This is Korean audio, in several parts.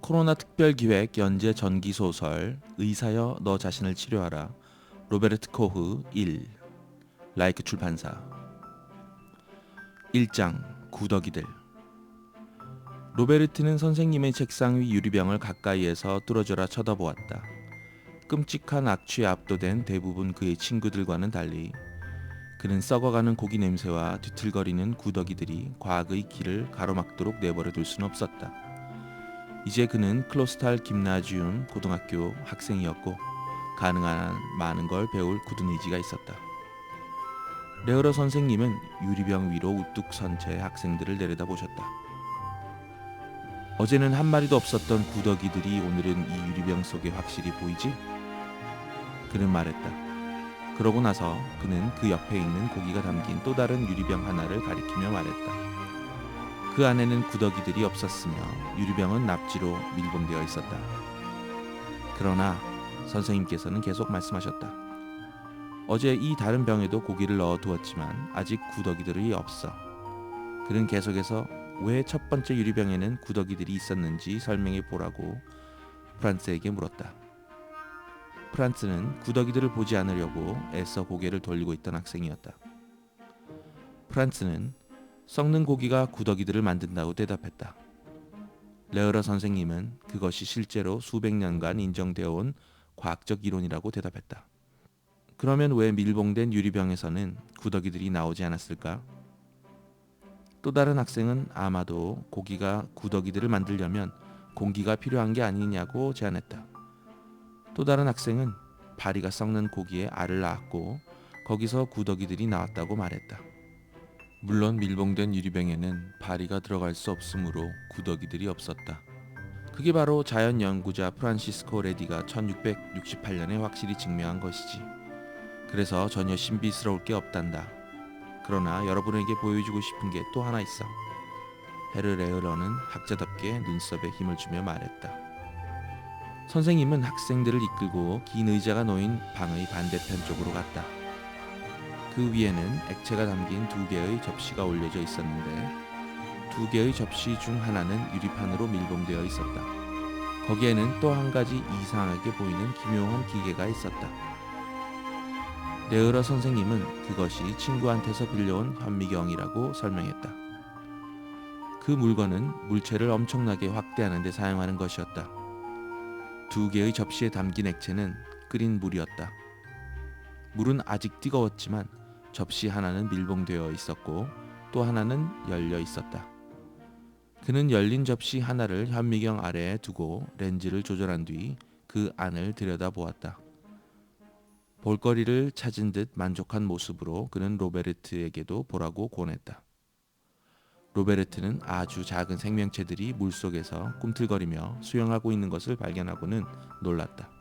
코로나 특별기획 연재 전기소설 의사여 너 자신을 치료하라 로베르트 코흐 1 라이크 출판사 1장 구더기들. 로베르트는 선생님의 책상 위 유리병을 가까이에서 뚫어져라 쳐다보았다. 끔찍한 악취에 압도된 대부분 그의 친구들과는 달리 그는 썩어가는 고기 냄새와 뒤틀거리는 구더기들이 과학의 길을 가로막도록 내버려 둘 수는 없었다. 이제 그는 클로스탈 김나지움 고등학교 학생이었고 가능한 많은 걸 배울 굳은 의지가 있었다. 레어러 선생님은 유리병 위로 우뚝 선 채 학생들을 내려다보셨다. 어제는 한 마리도 없었던 구더기들이 오늘은 이 유리병 속에 확실히 보이지? 그는 말했다. 그러고 나서 그는 그 옆에 있는 고기가 담긴 또 다른 유리병 하나를 가리키며 말했다. 그 안에는 구더기들이 없었으며 유리병은 납지로 밀봉되어 있었다. 그러나 선생님께서는 계속 말씀하셨다. 어제 이 다른 병에도 고기를 넣어 두었지만 아직 구더기들이 없어. 그는 계속해서 왜 첫 번째 유리병에는 구더기들이 있었는지 설명해 보라고 프란츠에게 물었다. 프란츠는 구더기들을 보지 않으려고 애써 고개를 돌리고 있던 학생이었다. 프란츠는 썩는 고기가 구더기들을 만든다고 대답했다. 레어러 선생님은 그것이 실제로 수백 년간 인정되어 온 과학적 이론이라고 대답했다. 그러면 왜 밀봉된 유리병에서는 구더기들이 나오지 않았을까? 또 다른 학생은 아마도 고기가 구더기들을 만들려면 공기가 필요한 게 아니냐고 제안했다. 또 다른 학생은 바리가 썩는 고기에 알을 낳았고 거기서 구더기들이 나왔다고 말했다. 물론 밀봉된 유리병에는 바리가 들어갈 수 없으므로 구더기들이 없었다. 그게 바로 자연 연구자 프란시스코 레디가 1668년에 확실히 증명한 것이지. 그래서 전혀 신비스러울 게 없단다. 그러나 여러분에게 보여주고 싶은 게 또 하나 있어. 헤르레으러는 학자답게 눈썹에 힘을 주며 말했다. 선생님은 학생들을 이끌고 긴 의자가 놓인 방의 반대편 쪽으로 갔다. 그 위에는 액체가 담긴 2개의 접시가 올려져 있었는데 2개의 접시 중 하나는 유리판으로 밀봉되어 있었다. 거기에는 또 한 가지 이상하게 보이는 기묘한 기계가 있었다. 레으러 선생님은 그것이 친구한테서 빌려온 현미경이라고 설명했다. 그 물건은 물체를 엄청나게 확대하는 데 사용하는 것이었다. 2개의 접시에 담긴 액체는 끓인 물이었다. 물은 아직 뜨거웠지만 접시 하나는 밀봉되어 있었고 또 하나는 열려 있었다. 그는 열린 접시 하나를 현미경 아래에 두고 렌즈를 조절한 뒤 그 안을 들여다보았다. 볼거리를 찾은 듯 만족한 모습으로 그는 로베르트에게도 보라고 권했다. 로베르트는 아주 작은 생명체들이 물속에서 꿈틀거리며 수영하고 있는 것을 발견하고는 놀랐다.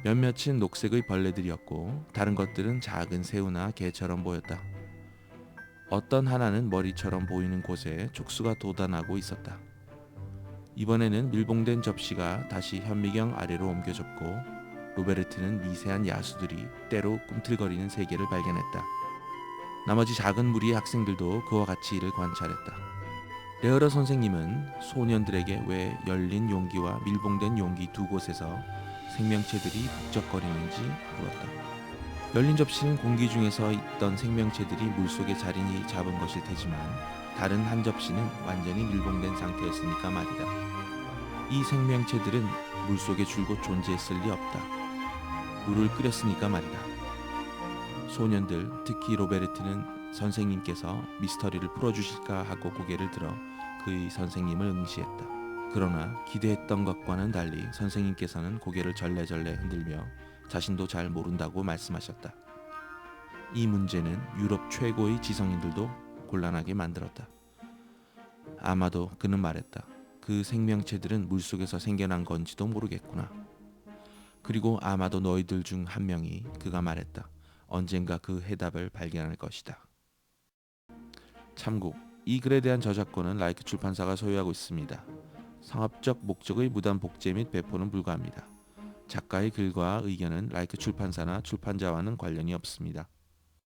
몇몇은 녹색의 벌레들이었고 다른 것들은 작은 새우나 개처럼 보였다. 어떤 하나는 머리처럼 보이는 곳에 촉수가 돋아나고 있었다. 이번에는 밀봉된 접시가 다시 현미경 아래로 옮겨졌고 로베르트는 미세한 야수들이 때로 꿈틀거리는 세계를 발견했다. 나머지 작은 무리의 학생들도 그와 같이 이를 관찰했다. 레어러 선생님은 소년들에게 왜 열린 용기와 밀봉된 용기 두 곳에서 생명체들이 북적거리는지 물었다. 열린 접시는 공기 중에서 있던 생명체들이 물속에 자리 잡은 것일 테지만 다른 한 접시는 완전히 밀봉된 상태였으니까 말이다. 이 생명체들은 물속에 줄곧 존재했을 리 없다. 물을 끓였으니까 말이다. 소년들, 특히 로베르트는 선생님께서 미스터리를 풀어주실까 하고 고개를 들어 그의 선생님을 응시했다. 그러나 기대했던 것과는 달리 선생님께서는 고개를 절레절레 흔들며 자신도 잘 모른다고 말씀하셨다. 이 문제는 유럽 최고의 지성인들도 곤란하게 만들었다. 아마도 그는 말했다. 그 생명체들은 물속에서 생겨난 건지도 모르겠구나. 그리고 아마도 너희들 중 한 명이 그가 말했다. 언젠가 그 해답을 발견할 것이다. 참고, 이 글에 대한 저작권은 라이크 출판사가 소유하고 있습니다. 상업적 목적의 무단 복제 및 배포는 불가합니다. 작가의 글과 의견은 라이크 출판사나 출판자와는 관련이 없습니다.